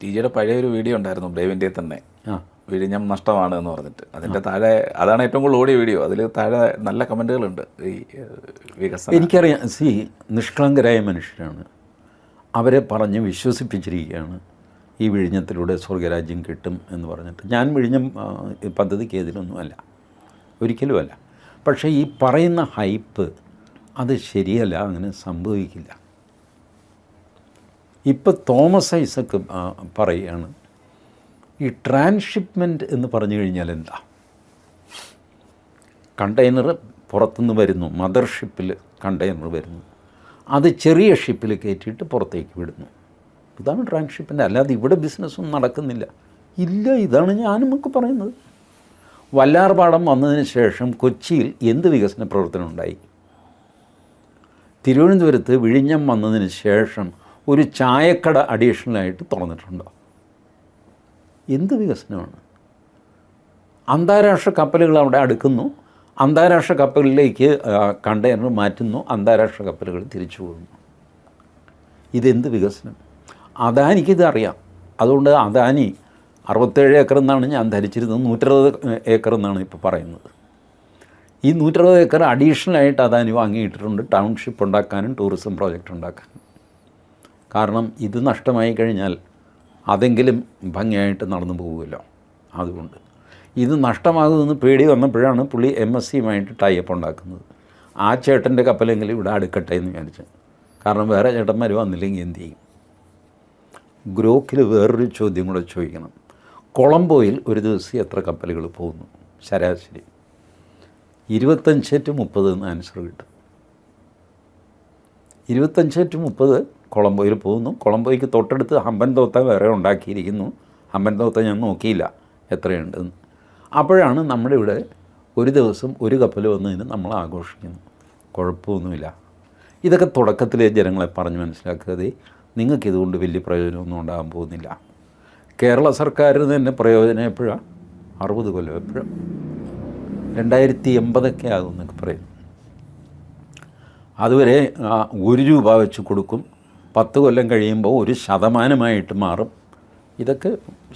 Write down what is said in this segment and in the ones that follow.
ടിജിയുടെ പഴയൊരു വീഡിയോ ഉണ്ടായിരുന്നു ബ്രേവിൻ്റെ തന്നെ. ആ വിഴിഞ്ഞം നഷ്ടമാണ് എന്ന് പറഞ്ഞിട്ട് അതിൻ്റെ താഴെ അതാണ് ഏറ്റവും കൂടുതൽ ഓടിയ വീഡിയോ. അതിൽ താഴെ നല്ല കമൻറ്റുകളുണ്ട്. ഈ വികസനം എനിക്കറിയാം. നിഷ്കളങ്കരായ മനുഷ്യരാണ്. അവരെ പറഞ്ഞ് വിശ്വസിപ്പിച്ചിരിക്കുകയാണ് ഈ വിഴിഞ്ഞത്തിലൂടെ സ്വർഗരാജ്യം കിട്ടും എന്ന് പറഞ്ഞിട്ട്. ഞാൻ വിഴിഞ്ഞം പദ്ധതിക്ക് എതിരൊന്നുമല്ല, ഒരിക്കലുമല്ല. പക്ഷേ ഈ പറയുന്ന ഹൈപ്പ് അത് ശരിയല്ല, അങ്ങനെ സംഭവിക്കില്ല. ഇപ്പോൾ തോമസ് ഐസക്ക് പറയുകയാണ് ഈ ട്രാൻസ്ഷിപ്മെൻറ്റ് എന്ന് പറഞ്ഞു കഴിഞ്ഞാൽ എന്താ? കണ്ടെയ്നർ പുറത്തുനിന്ന് വരുന്നു, മദർഷിപ്പിൽ കണ്ടെയ്നർ വരുന്നു, അത് ചെറിയ ഷിപ്പിൽ കയറ്റിയിട്ട് പുറത്തേക്ക് വിടുന്നു. ഇതാണ് ട്രാൻസ്ഷിപ്പിൻ്റെ. അല്ലാതെ ഇവിടെ ബിസിനസ്സൊന്നും നടക്കുന്നില്ല. ഇല്ല, ഇതാണ് ഞാനുമൊക്കെ പറയുന്നത്. വല്ലാർപാടം വന്നതിന് ശേഷം കൊച്ചിയിൽ എന്ത് വികസന പ്രവർത്തനം ഉണ്ടായി? തിരുവനന്തപുരത്ത് വിഴിഞ്ഞം വന്നതിന് ശേഷം ഒരു ചായക്കട അഡീഷണലായിട്ട് തുറന്നിട്ടുണ്ടോ? എന്ത് വികസനമാണ്? അന്താരാഷ്ട്ര കപ്പലുകൾ അവിടെ അടുക്കുന്നു, അന്താരാഷ്ട്ര കപ്പലിലേക്ക് കണ്ടെയ്നർ മാറ്റുന്നു, അന്താരാഷ്ട്ര കപ്പലുകൾ തിരിച്ചു പോകുന്നു. ഇതെന്ത് വികസനം? അദാനിക്കിത് അറിയാം. അതുകൊണ്ട് അദാനി 67 ഏക്കർ എന്നാണ് ഞാൻ ധരിച്ചിരുന്നത്, 160 ഏക്കർ എന്നാണ് ഇപ്പോൾ പറയുന്നത്. ഈ 160 ഏക്കർ അഡീഷണലായിട്ട് അദാനി വാങ്ങിയിട്ടിട്ടുണ്ട് ടൗൺഷിപ്പ് ഉണ്ടാക്കാനും ടൂറിസം പ്രോജക്റ്റ് ഉണ്ടാക്കാനും. കാരണം ഇത് നഷ്ടമായി കഴിഞ്ഞാൽ അതെങ്കിലും ഭംഗിയായിട്ട് നടന്നു പോകുമല്ലോ. അതുകൊണ്ട് ഇത് നഷ്ടമാകുമെന്ന് പേടി വന്നപ്പോഴാണ് പുള്ളി MSCയുമായിട്ട് ടൈപ്പ് ഉണ്ടാക്കുന്നത്. ആ ചേട്ടൻ്റെ കപ്പലെങ്കിലും ഇവിടെ അടുക്കട്ടെ എന്ന് വിചാരിച്ചു. കാരണം വേറെ ചേട്ടന്മാർ വന്നില്ലെങ്കിൽ എന്ത് ചെയ്യും? ഗ്രോക്കിൽ വേറൊരു ചോദ്യം കൂടെ ചോദിക്കണം. കൊളംബോയിൽ ഒരു ദിവസം എത്ര കപ്പലുകൾ പോകുന്നു? ശരാശരി 25-30 എന്ന് ആൻസർ കിട്ടും. 25-30 കൊളംബോയിൽ പോകുന്നു. കൊളംബോയ്ക്ക് തൊട്ടടുത്ത് ഹമ്പൻ തോത്ത വേറെ ഉണ്ടാക്കിയിരിക്കുന്നു. ഹമ്പൻ തോത്ത ഞാൻ നോക്കിയില്ല എത്രയുണ്ടെന്ന്. അപ്പോഴാണ് നമ്മുടെ ഇവിടെ ഒരു ദിവസം ഒരു കപ്പൽ വന്നതിന് നമ്മൾ ആഘോഷിക്കുന്നു. കുഴപ്പമൊന്നുമില്ല. ഇതൊക്കെ തുടക്കത്തിലെ ജനങ്ങളെ പറഞ്ഞ് മനസ്സിലാക്കാതെ നിങ്ങൾക്കിതുകൊണ്ട് വലിയ പ്രയോജനമൊന്നും ഉണ്ടാകാൻ പോകുന്നില്ല. കേരള സർക്കാരിന് തന്നെ പ്രയോജനം എപ്പോഴാണ്? 60 കൊല്ലം എപ്പോഴും 2080 ആകും എന്നൊക്കെ പറയും. അതുവരെ 1 രൂപ വെച്ച് കൊടുക്കും. 10 കൊല്ലം കഴിയുമ്പോൾ 1% മാറും. ഇതൊക്കെ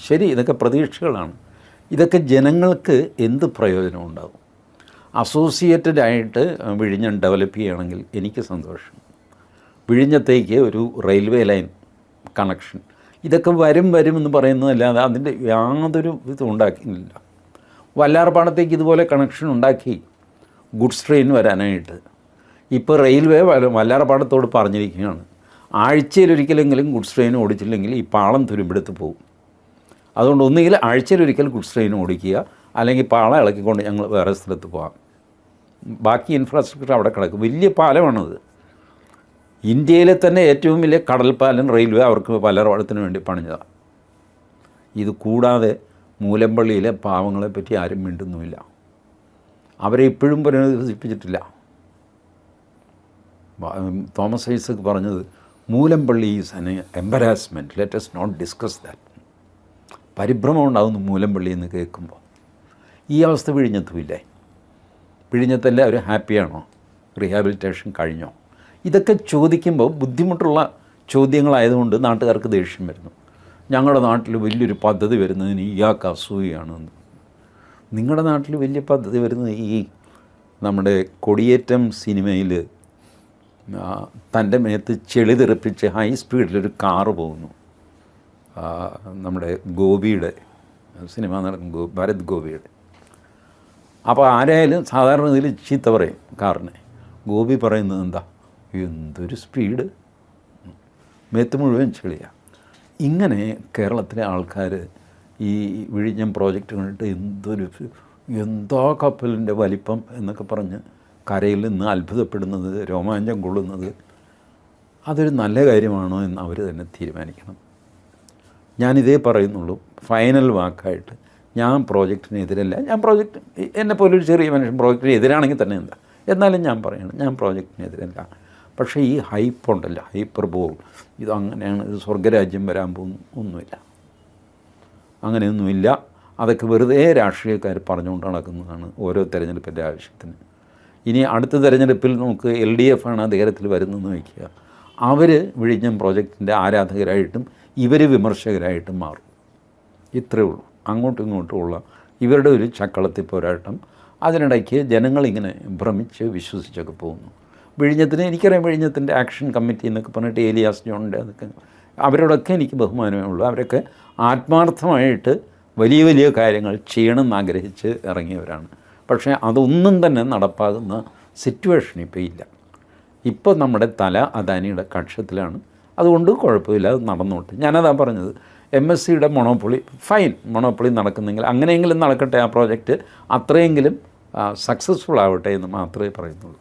ശരി, ഇതൊക്കെ പ്രതീക്ഷകളാണ്. ഇതൊക്കെ ജനങ്ങൾക്ക് എന്ത് പ്രയോജനം ഉണ്ടാകും? അസോസിയേറ്റഡ് ആയിട്ട് വിഴിഞ്ഞം ഡെവലപ്പ് ചെയ്യുകയാണെങ്കിൽ എനിക്ക് സന്തോഷം. വിഴിഞ്ഞത്തേക്ക് ഒരു റെയിൽവേ ലൈൻ കണക്ഷൻ ഇതൊക്കെ വരുമെന്ന് പറയുന്നതല്ലാതെ അതിൻ്റെ യാതൊരു ഇതും ഉണ്ടാക്കിയില്ല. വല്ലാർപാടത്തേക്ക് ഇതുപോലെ കണക്ഷൻ ഉണ്ടാക്കി ഗുഡ്സ് ട്രെയിൻ വരാനായിട്ട്. ഇപ്പോൾ റെയിൽവേ വല്ലാർപാടത്തോട് പറഞ്ഞിരിക്കുകയാണ്, ആഴ്ചയിലൊരിക്കലെങ്കിലും ഗുഡ്സ് ട്രെയിൻ ഓടിച്ചില്ലെങ്കിൽ ഈ പാളം തുരുമ്പെടുത്ത് പോകും. അതുകൊണ്ട് ഒന്നുകിൽ ആഴ്ചയിലൊരിക്കൽ ഗുഡ്സ് ട്രെയിൻ ഓടിക്കുക, അല്ലെങ്കിൽ പാളം ഇളക്കിക്കൊണ്ട് ഞങ്ങൾ വേറെ സ്ഥലത്ത് പോകാം. ബാക്കി ഇൻഫ്രാസ്ട്രക്ചർ അവിടെ കിടക്കും. വലിയ പാലമാണത്. ഇന്ത്യയിലെ തന്നെ ഏറ്റവും വലിയ കടൽപ്പാലം റെയിൽവേ അവർക്ക് വല്ലാർപാടത്തിന് വേണ്ടി പണിഞ്ഞതാണ്. ഇത് കൂടാതെ മൂലമ്പള്ളിയിലെ പാവങ്ങളെപ്പറ്റി ആരും മിണ്ടുന്നുമില്ല. അവരെ ഇപ്പോഴും പുനരധിവസിപ്പിച്ചിട്ടില്ല. തോമസ് ഐസക്ക് പറഞ്ഞത് Moolampilly is an embarrassment, let us not discuss that. പരിഭ്രമം ഉണ്ടാകുന്നു മൂലമ്പള്ളി എന്ന് കേൾക്കുമ്പോൾ. ഈ അവസ്ഥ വിഴിഞ്ഞത്തുമില്ലേ? വിഴിഞ്ഞത്തെല്ലാവരും ഹാപ്പിയാണോ? റീഹാബിലിറ്റേഷൻ കഴിഞ്ഞോ? ഇതൊക്കെ ചോദിക്കുമ്പോൾ ബുദ്ധിമുട്ടുള്ള ചോദ്യങ്ങളായതുകൊണ്ട് നാട്ടുകാർക്ക് ദേഷ്യം വരുന്നു. ഞങ്ങളുടെ നാട്ടിൽ വലിയൊരു പദ്ധതി വരുന്നതിന് ഇയാൾക്ക് അസൂയാണെന്ന്. നിങ്ങളുടെ നാട്ടിൽ വലിയ പദ്ധതി വരുന്നത് ഈ നമ്മുടെ കൊടിയേറ്റം സിനിമയിൽ തൻ്റെ മേത്ത് ചെളി തെറിപ്പിച്ച് ഹൈ സ്പീഡിലൊരു കാറ് പോകുന്നു. നമ്മുടെ ഗോപിയുടെ സിനിമ നടൻ ഭരത് ഗോപിയുടെ. അപ്പോൾ ആരായാലും സാധാരണ ഇതിൽ ചീത്ത പറയും കാറിനെ. ഗോപി പറയുന്നത് എന്താ? എന്തൊരു സ്പീഡ്, മേത്ത് മുഴുവൻ ചെളിയാണ്. ഇങ്ങനെ കേരളത്തിലെ ആൾക്കാർ ഈ വിഴിഞ്ഞം പ്രോജക്റ്റ് കണ്ടിട്ട് എന്താ കപ്പലിൻ്റെ വലിപ്പം എന്നൊക്കെ പറഞ്ഞ് കരയിൽ നിന്ന് അത്ഭുതപ്പെടുന്നത്, രോമാഞ്ചം കൊള്ളുന്നത്, അതൊരു നല്ല കാര്യമാണോ എന്ന് അവർ തന്നെ തീരുമാനിക്കണം. ഞാനിതേ പറയുന്നുള്ളൂ. ഫൈനൽ വാക്കായിട്ട് ഞാൻ പ്രോജക്റ്റിനെതിരല്ല. ഞാൻ പ്രോജക്റ്റ് എന്നെപ്പോലൊരു ചെറിയ മനുഷ്യൻ പ്രോജക്റ്റിന് എതിരാണെങ്കിൽ തന്നെ എന്താ, എന്നാലും ഞാൻ പറയണം ഞാൻ പ്രോജക്റ്റിനെതിരല്ല. പക്ഷേ ഈ ഹൈപ്പ് ഉണ്ടല്ലോ, ഹൈപ്പർ ബോൾ, ഇതങ്ങനെയാണ്, ഇത് സ്വർഗരാജ്യം വരാൻ പോകുന്നു, ഒന്നുമില്ല. അങ്ങനെയൊന്നുമില്ല. അതൊക്കെ വെറുതെ രാഷ്ട്രീയക്കാർ പറഞ്ഞുകൊണ്ട് നടക്കുന്നതാണ് ഓരോ തെരഞ്ഞെടുപ്പിൻ്റെ ആവശ്യത്തിന്. ഇനി അടുത്ത തെരഞ്ഞെടുപ്പിൽ നമുക്ക് LDF ആണ് അധികാരത്തിൽ വരുന്നതെന്ന് വയ്ക്കുക. അവർ വിഴിഞ്ഞം പ്രോജക്റ്റിൻ്റെ ആരാധകരായിട്ടും ഇവർ വിമർശകരായിട്ട് മാറും. ഇത്രയേ ഉള്ളൂ. അങ്ങോട്ടും ഇങ്ങോട്ടുമുള്ള ഇവരുടെ ഒരു ചക്കളത്തി പോരാട്ടം. അതിനിടയ്ക്ക് ജനങ്ങളിങ്ങനെ ഭ്രമിച്ച് വിശ്വസിച്ചൊക്കെ പോകുന്നു. വിഴിഞ്ഞത്തിന് എനിക്കറിയാം, വിഴിഞ്ഞത്തിൻ്റെ ആക്ഷൻ കമ്മിറ്റി എന്നൊക്കെ പറഞ്ഞിട്ട് ഏലിയാസ് ജോണിൻ്റെ അതൊക്കെ അവരോടൊക്കെ എനിക്ക് ബഹുമാനമേ ഉള്ളൂ. അവരൊക്കെ ആത്മാർത്ഥമായിട്ട് വലിയ വലിയ കാര്യങ്ങൾ ചെയ്യണമെന്ന് ആഗ്രഹിച്ച് ഇറങ്ങിയവരാണ്. പക്ഷേ അതൊന്നും തന്നെ നടപ്പാകുന്ന സിറ്റുവേഷൻ ഇപ്പോൾ ഇല്ല. ഇപ്പോൾ നമ്മുടെ തല അദാനിയുടെ കക്ഷത്തിലാണ്. അതുകൊണ്ട് കുഴപ്പമില്ല, അത് നടന്നോട്ടെ. ഞാനതാ പറഞ്ഞത്, MSCയുടെ മൊണോപ്പൊളി ഫൈൻ, മൊണോപ്പൊളി നടക്കുന്നെങ്കിൽ അങ്ങനെയെങ്കിലും നടക്കട്ടെ, ആ പ്രോജക്റ്റ് അത്രയെങ്കിലും സക്സസ്ഫുൾ ആവട്ടെ എന്ന് മാത്രമേ പറയുന്നുള്ളൂ.